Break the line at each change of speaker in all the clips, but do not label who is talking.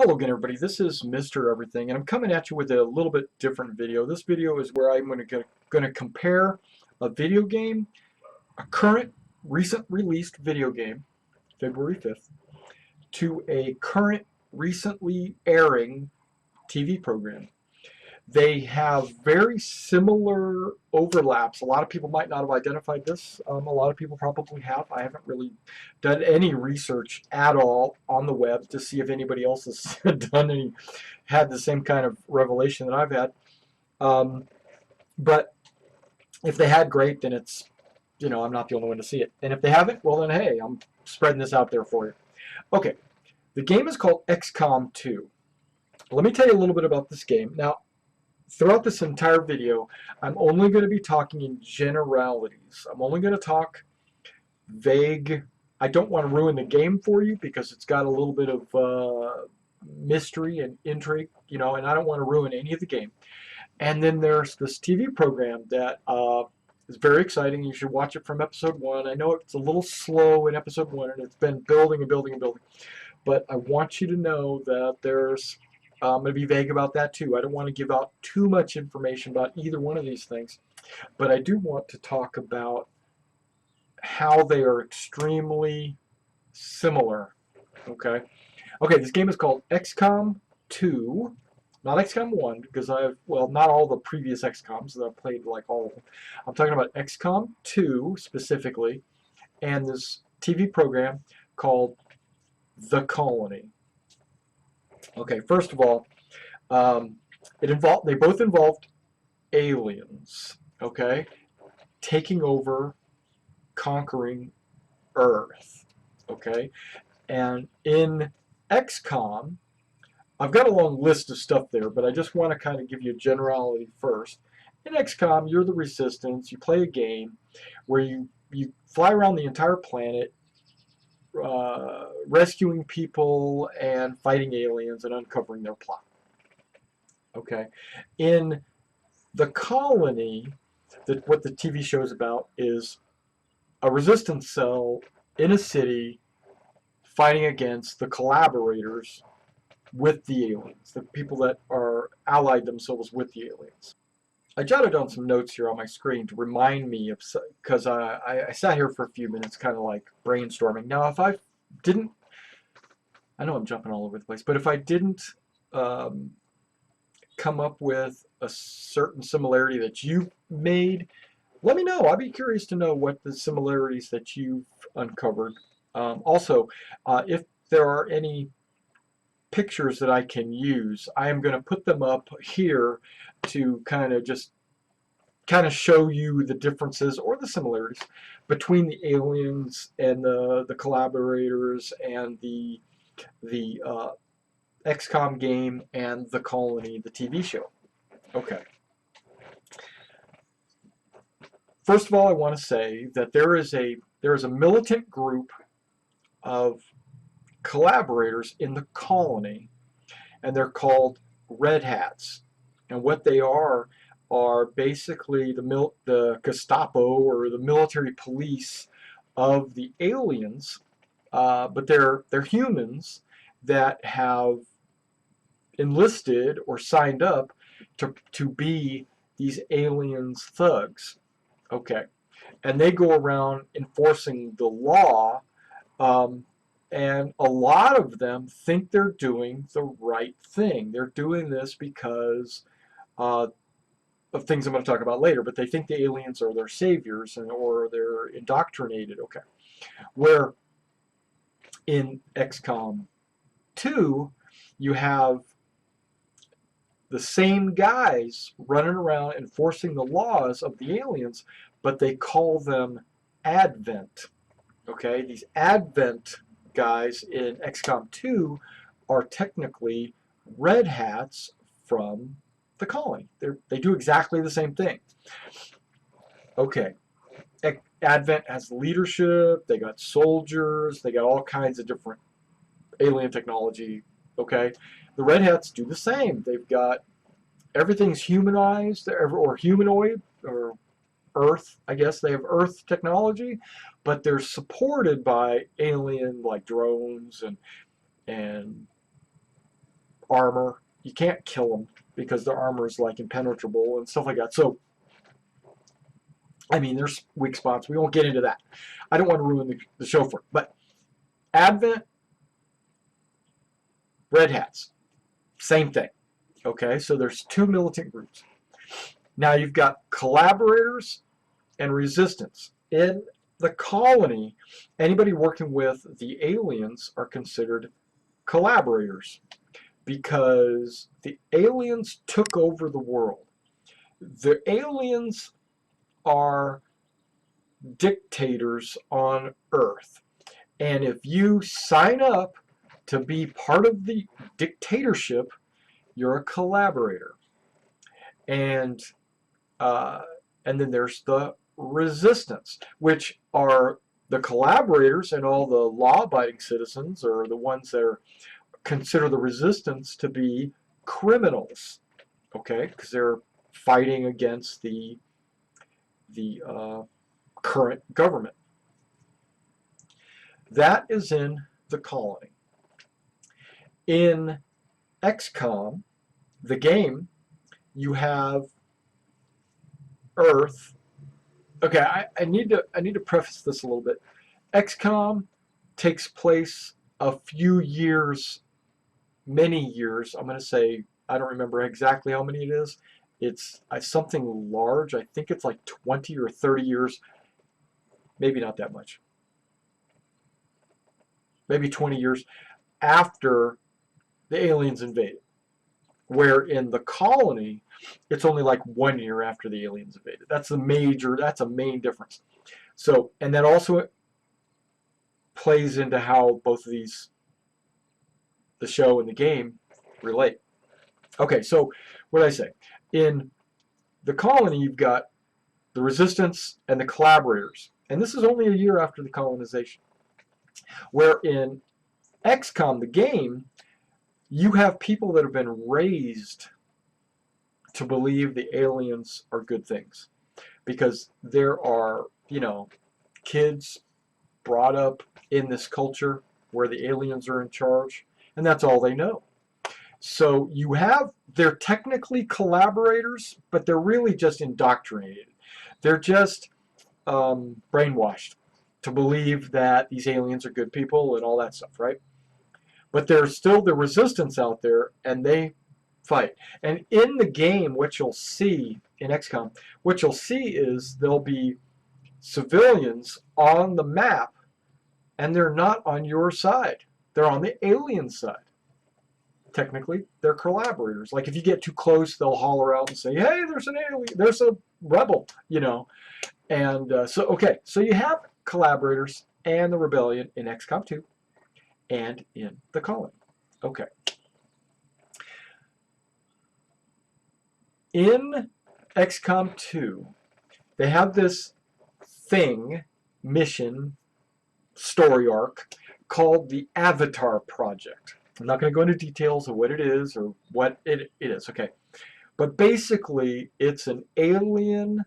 Hello again, everybody. This is Mr. Everything, and I'm coming at you with a little bit different video. This video is where I'm going to compare a video game, a current, recent released video game, February 5th, to a current, recently airing TV program. They have very similar overlaps. A lot of people might not have identified this. A lot of people probably have. I haven't really done any research at all on the web to see if anybody else has had the same kind of revelation that I've had. But if they had, great, then it's, I'm not the only one to see it. And if they haven't, well then, hey, I'm spreading this out there for you. Okay, the game is called XCOM 2. Let me tell you a little bit about this game. Now, throughout this entire video, I'm only going to be talking in generalities. I'm only going to talk vague. I don't want to ruin the game for you because it's got a little bit of mystery and intrigue, and I don't want to ruin any of the game. And then there's this TV program that is very exciting. You should watch it from episode 1. I know it's a little slow in episode 1, and it's been building and building and building. But I want you to know that there's I'm going to be vague about that too. I don't want to give out too much information about either one of these things, but I do want to talk about how they are extremely similar. Okay, this game is called XCOM 2, not XCOM 1, because not all the previous XCOMs that I've played, like all of them. I'm talking about XCOM 2 specifically, and this TV program called The Colony. Okay, first of all, they both involved aliens, okay, taking over, conquering Earth, okay, and in XCOM, I've got a long list of stuff there, but I just want to kind of give you a generality first. In XCOM, you're the Resistance. You play a game where you fly around the entire planet, rescuing people and fighting aliens and uncovering their plot. Okay, in The Colony, what the TV show is about is a resistance cell in a city fighting against the collaborators with the aliens, the people that are allied themselves with the aliens. I jotted down some notes here on my screen to remind me of, because I sat here for a few minutes kind of like brainstorming. Now, if I didn't, I know I'm jumping all over the place, but if I didn't come up with a certain similarity that you made, let me know. I'd be curious to know what the similarities that you've uncovered. Also, if there are any pictures that I can use, I am going to put them up here to kind of show you the differences or the similarities between the aliens and the collaborators and the XCOM game and The Colony, the TV show. Okay. First of all, I want to say that there is a militant group of collaborators in The Colony, and they're called Red Hats. And what they are basically the Gestapo or the military police of the aliens, but they're humans that have enlisted or signed up to be these aliens thugs. Okay, and they go around enforcing the law, and a lot of them think they're doing the right thing. They're doing this because of things I'm going to talk about later, but they think the aliens are their saviors or they're indoctrinated. Okay, where in XCOM 2 you have the same guys running around enforcing the laws of the aliens, but they call them Advent. Okay, these Advent guys in XCOM 2 are technically Red Hats from The Colony. They do exactly the same thing. Okay, Advent has leadership, they got soldiers, they got all kinds of different alien technology. Okay, the Red Hats do the same. They've got everything's humanized or humanoid or Earth. I guess they have Earth technology, but they're supported by alien like drones and armor. You can't kill them because their armor is like impenetrable and stuff like that. So, I mean, there's weak spots. We won't get into that. I don't want to ruin the show for it. But Advent, Red Hats, same thing. Okay, so there's two militant groups. Now you've got collaborators and resistance. In the colony, anybody working with the aliens are considered collaborators because the aliens took over the world. The aliens are dictators on Earth. And if you sign up to be part of the dictatorship, you're a collaborator. And then there's the resistance, which are the collaborators, and all the law-abiding citizens are the ones that consider the resistance to be criminals, okay, because they're fighting against the current government. That is in the colony. In XCOM, the game, you have Earth. Okay, I need to preface this a little bit. XCOM takes place a few years, many years. I'm going to say, I don't remember exactly how many it is. It's something large. I think it's like 20 or 30 years. Maybe not that much. Maybe 20 years after the aliens invaded. Where in the colony, it's only like 1 year after the aliens invaded. That's a main difference. So, and that also plays into how both of these, the show and the game, relate. Okay, so what did I say? In the colony, you've got the resistance and the collaborators. And this is only a year after the colonization. Where in XCOM, the game, you have people that have been raised to believe the aliens are good things. Because there are, kids brought up in this culture where the aliens are in charge, and that's all they know. So they're technically collaborators, but they're really just indoctrinated. They're just brainwashed to believe that these aliens are good people and all that stuff, right? But there's still the resistance out there, and they fight. And in the game, what you'll see in XCOM, what you'll see is there'll be civilians on the map, and they're not on your side. They're on the alien side. Technically, they're collaborators. Like if you get too close, they'll holler out and say, "Hey, there's an alien, there's a rebel," And so you have collaborators and the rebellion in XCOM 2 and in the colony. Okay. In XCOM 2, they have this mission, story arc, called the Avatar Project. I'm not going to go into details of what it is or what it is, okay? But basically, it's an alien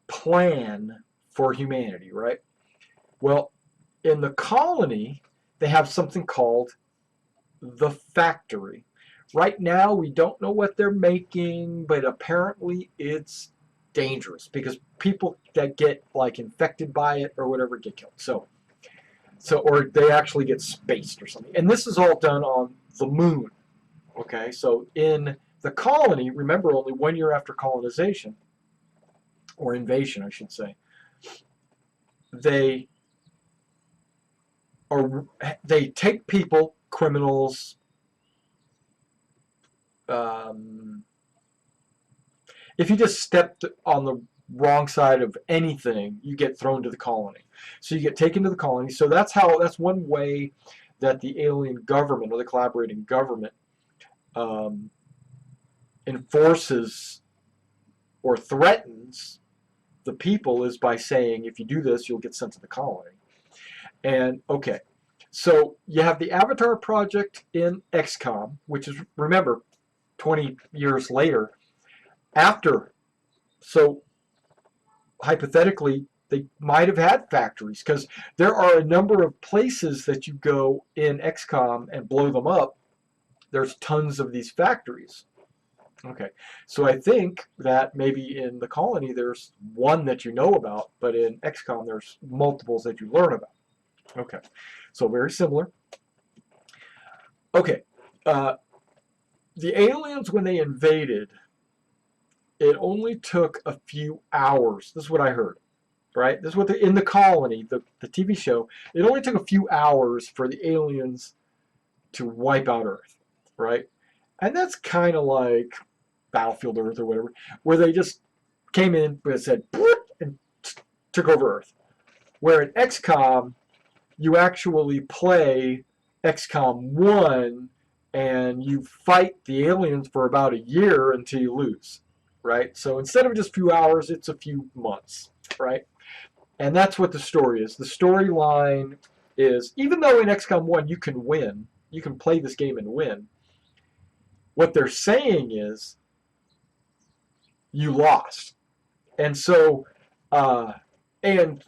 plan for humanity, right? Well, in the colony, they have something called the factory. Right now, we don't know what they're making, but apparently it's dangerous because people that get like infected by it or whatever get killed. So or they actually get spaced or something. And this is all done on the moon. Okay, so in the colony, remember, only 1 year after colonization, or invasion, I should say, they take people, criminals. If you just stepped on the wrong side of anything, you get thrown to the colony. So you get taken to the colony. So that's one way that the alien government or the collaborating government enforces or threatens the people, is by saying, if you do this, you'll get sent to the colony. And okay, so you have the Avatar Project in XCOM, which is, remember, 20 years later, after. So hypothetically, They might have had factories, because there are a number of places that you go in XCOM and blow them up. There's tons of these factories. Okay, so I think that maybe in the colony there's one that you know about, but in XCOM there's multiples that you learn about. Okay, so very similar. Okay, the aliens, when they invaded, it only took a few hours. This is what I heard, right? This is what in the colony, the TV show, it only took a few hours for the aliens to wipe out Earth, right? And that's kind of like Battlefield Earth or whatever, where they just came in and said, and took over Earth. Where in XCOM, you actually play XCOM 1 and you fight the aliens for about a year until you lose, right? So instead of just a few hours, it's a few months, right? And that's what the story is. The storyline is, even though in XCOM 1 you can win, you can play this game and win, what they're saying is you lost. And so, and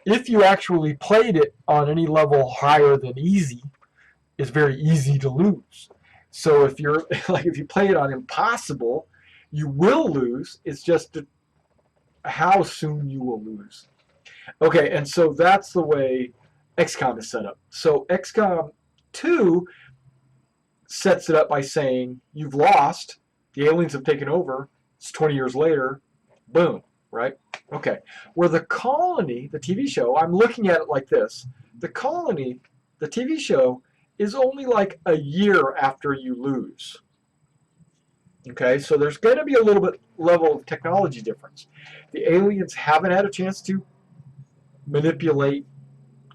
if you actually played it on any level higher than easy, it's very easy to lose. So if you're like, if you play it on impossible, you will lose. It's just how soon you will lose. Okay, and so that's the way XCOM is set up. So XCOM 2 sets it up by saying you've lost, the aliens have taken over, it's 20 years later, boom, right? Okay, where the colony, the TV show, I'm looking at it like this. The colony, the TV show, is only like a year after you lose. Okay, so there's going to be a little bit level of technology difference. The aliens haven't had a chance to manipulate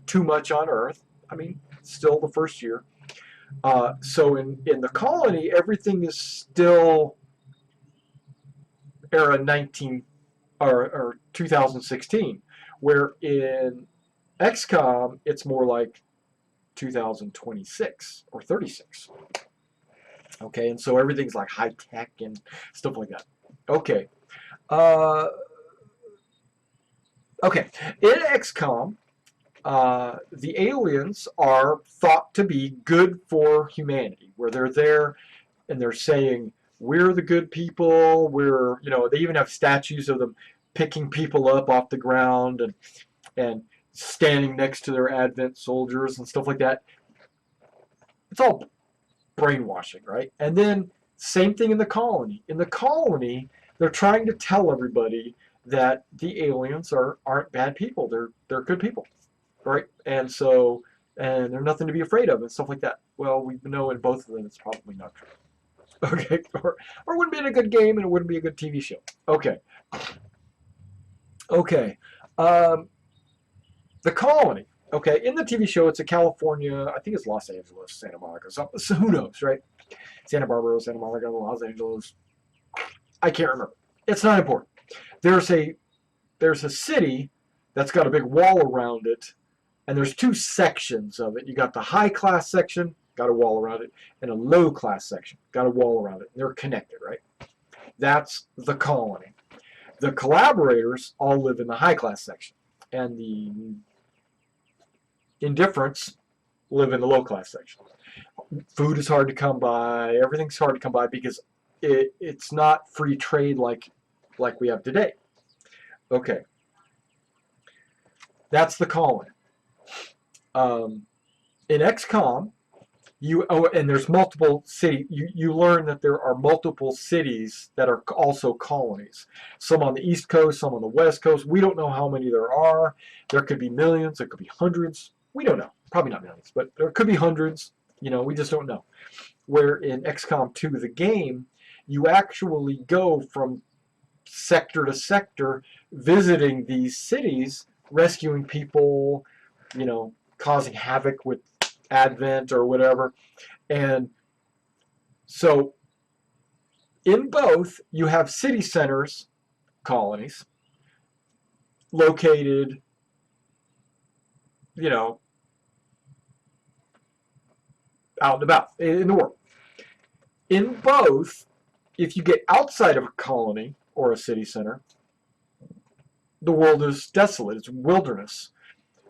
too much on Earth. I mean, still the first year. So in the colony, everything is still era 19 or 2016, where in XCOM it's more like 2026 or 36. Okay, and so everything's like high tech and stuff like that. Okay. Okay, in XCOM, the aliens are thought to be good for humanity, where they're there and they're saying, we're the good people, we're, you know, they even have statues of them picking people up off the ground and standing next to their Advent soldiers and stuff like that. It's all brainwashing, right? And then same thing in the colony. In the colony, they're trying to tell everybody that the aliens aren't bad people. They're good people, right? And so, and they're nothing to be afraid of and stuff like that. Well, we know in both of them it's probably not true. Okay, or it wouldn't be a good game and it wouldn't be a good TV show. Okay. Okay. The colony. Okay, in the TV show, it's a California, I think it's Los Angeles, Santa Monica, something. So who knows, right? Santa Barbara, Santa Monica, Los Angeles. I can't remember. It's not important. There's a city that's got a big wall around it, and there's two sections of it. You got the high class section, got a wall around it, and a low class section, got a wall around it. They're connected, right? That's the colony. The collaborators all live in the high class section, and the indifferents live in the low class section. Food is hard to come by. Everything's hard to come by because it's not free trade like we have today. Okay, that's the colony. In XCOM, and there's multiple cities. You learn that there are multiple cities that are also colonies. Some on the East Coast, some on the West Coast. We don't know how many there are. There could be millions. There could be hundreds. We don't know. Probably not millions, but there could be hundreds. You know, we just don't know. Where in XCOM 2, the game, you actually go from sector to sector, visiting these cities, rescuing people, you know, causing havoc with Advent or whatever. And so in both, you have city centers, colonies, located, you know, out and about in the world. In both, if you get outside of a colony or a city center, the world is desolate. It's wilderness.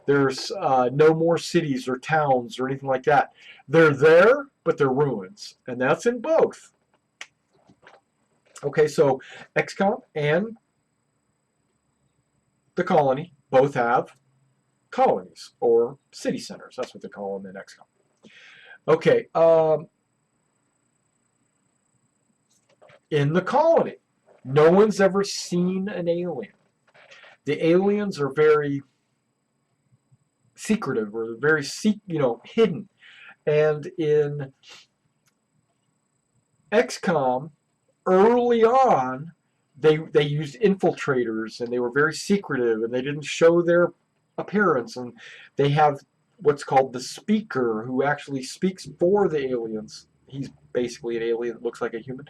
There's no more cities or towns or anything like that. They're there, but they're ruins. And that's in both. Okay, so XCOM and the colony both have colonies or city centers. That's what they call them in XCOM. Okay, in the colony, no one's ever seen an alien. The aliens are very secretive or very hidden. And in XCOM, early on, they used infiltrators, and they were very secretive, and they didn't show their appearance. And they have what's called the speaker, who actually speaks for the aliens. He's basically an alien that looks like a human.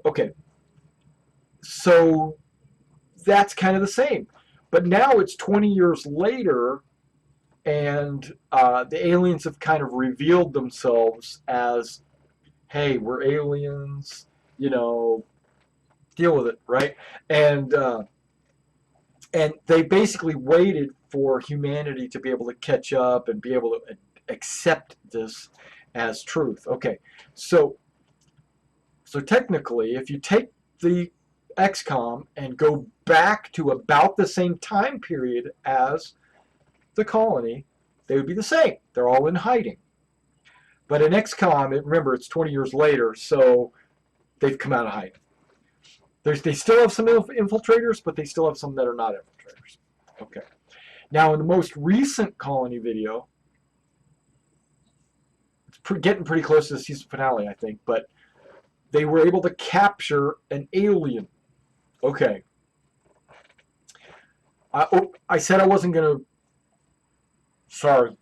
Okay, so that's kind of the same. But now it's 20 years later, and the aliens have kind of revealed themselves as, hey, we're aliens, deal with it, right? And they basically waited for humanity to be able to catch up and be able to accept this as truth. Okay, so technically, if you take the XCOM and go back to about the same time period as the colony, they would be the same. They're all in hiding. But in XCOM, remember, it's 20 years later, so they've come out of hiding. They still have some infiltrators, but they still have some that are not infiltrators. Okay. Now, in the most recent colony video, it's getting pretty close to the season finale, I think, but they were able to capture an alien. Okay. I said I wasn't going to... Sorry.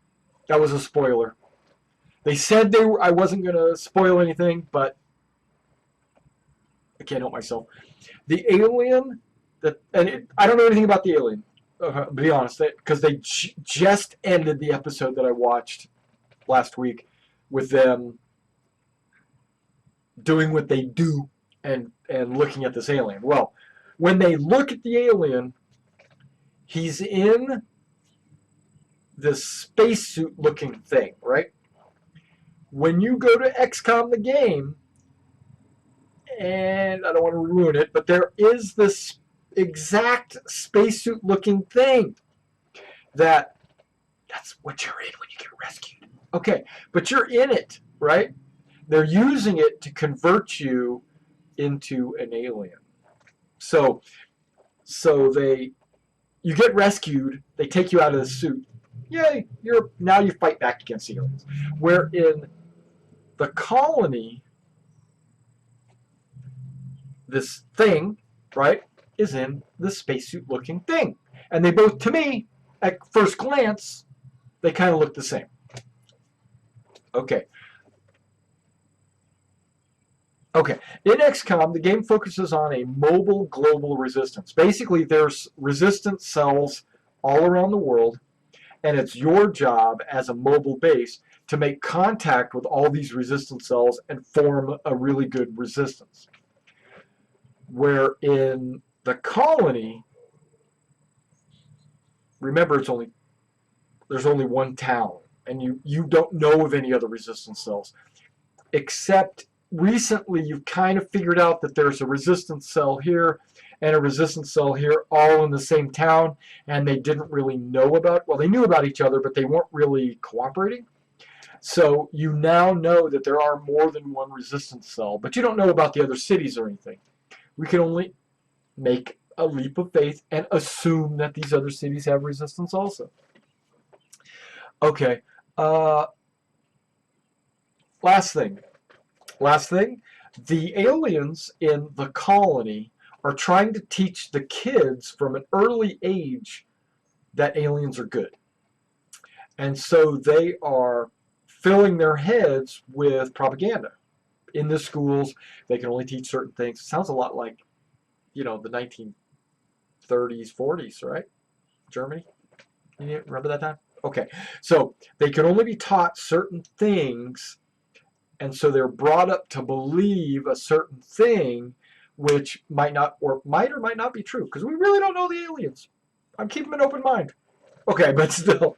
That was a spoiler. They said I wasn't going to spoil anything, but I can't help myself. The alien, I don't know anything about the alien, to be honest, because they just ended the episode that I watched last week with them doing what they do and looking at this alien. Well, when they look at the alien, he's in this spacesuit looking thing, right? When you go to XCOM the game, and I don't want to ruin it, but there is this exact spacesuit looking thing that's what you're in when you get rescued. Okay, but you're in it, right? They're using it to convert you into an alien. So you get rescued, they take you out of the suit. Yay, now you fight back against aliens. Where in the colony, this thing, right, is in the spacesuit looking thing. And they both, to me, at first glance, they kind of look the same. Okay. Okay. In XCOM, the game focuses on a mobile global resistance. Basically, there's resistance cells all around the world, and it's your job as a mobile base to make contact with all these resistance cells and form a really good resistance. Where in the colony, remember, there's only one town, and you don't know of any other resistance cells, except recently you've kind of figured out that there's a resistance cell here and a resistance cell here, all in the same town, and they didn't really know about, well, they knew about each other, but they weren't really cooperating. So you now know that there are more than one resistance cell, but you don't know about the other cities or anything. We can only make a leap of faith and assume that these other cities have resistance also. Okay. Last thing. The aliens in the colony are trying to teach the kids from an early age that aliens are good. And so they are filling their heads with propaganda. In the schools, they can only teach certain things. It sounds a lot like, the 1930s, 40s, right? Germany? You remember that time? Okay. So they can only be taught certain things, and so they're brought up to believe a certain thing, which might or might not be true, because we really don't know the aliens. I'm keeping an open mind. Okay, but still.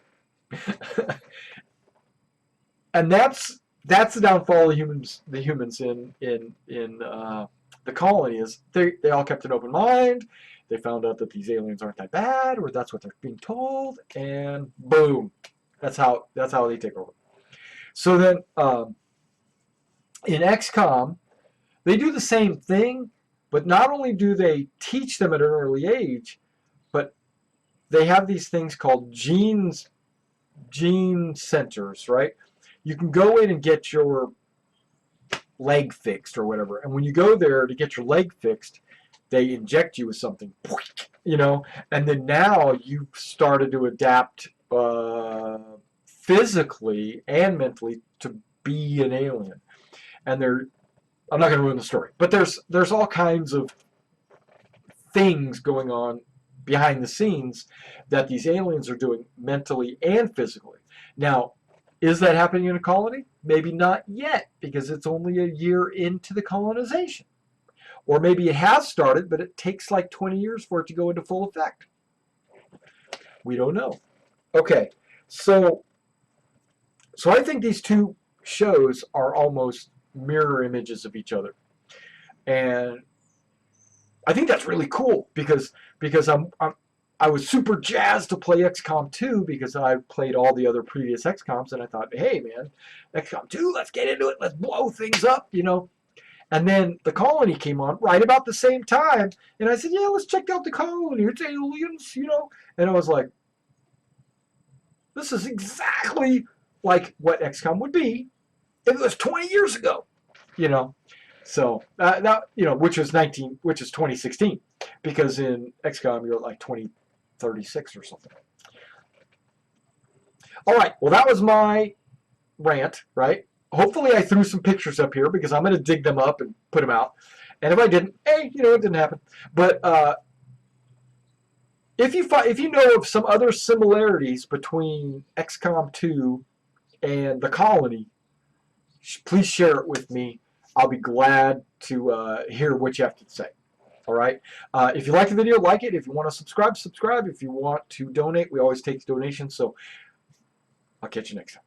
And that's the downfall of humans. The humans in the colony is they all kept an open mind. They found out that these aliens aren't that bad, or that's what they're being told, and boom, that's how they take over. So then in XCOM, they do the same thing, but not only do they teach them at an early age, but they have these things called gene centers, right? You can go in and get your leg fixed or whatever, and when you go there to get your leg fixed, they inject you with something, and then now you've started to adapt physically and mentally to be an alien. And I'm not going to ruin the story, but there's all kinds of things going on behind the scenes that these aliens are doing mentally and physically. Now, is that happening in a colony? Maybe not yet, because it's only a year into the colonization. Or maybe it has started, but it takes like 20 years for it to go into full effect. We don't know. Okay, so I think these two shows are almost mirror images of each other. And I think that's really cool because I was super jazzed to play XCOM 2 because I played all the other previous XCOMs, and I thought, hey man, XCOM 2, let's get into it, let's blow things up, And then the colony came on right about the same time, and I said, yeah, let's check out the colony, it's aliens, And I was like, this is exactly like what XCOM would be if it was 20 years ago, So which is 2016, because in XCOM you're like 2036 or something. All right, well that was my rant, right? Hopefully I threw some pictures up here because I'm going to dig them up and put them out. And if I didn't, hey, it didn't happen. But if you know of some other similarities between XCOM 2 and the colony, please share it with me. I'll be glad to hear what you have to say. All right. If you like the video, like it. If you want to subscribe, subscribe. If you want to donate, we always take donations. So I'll catch you next time.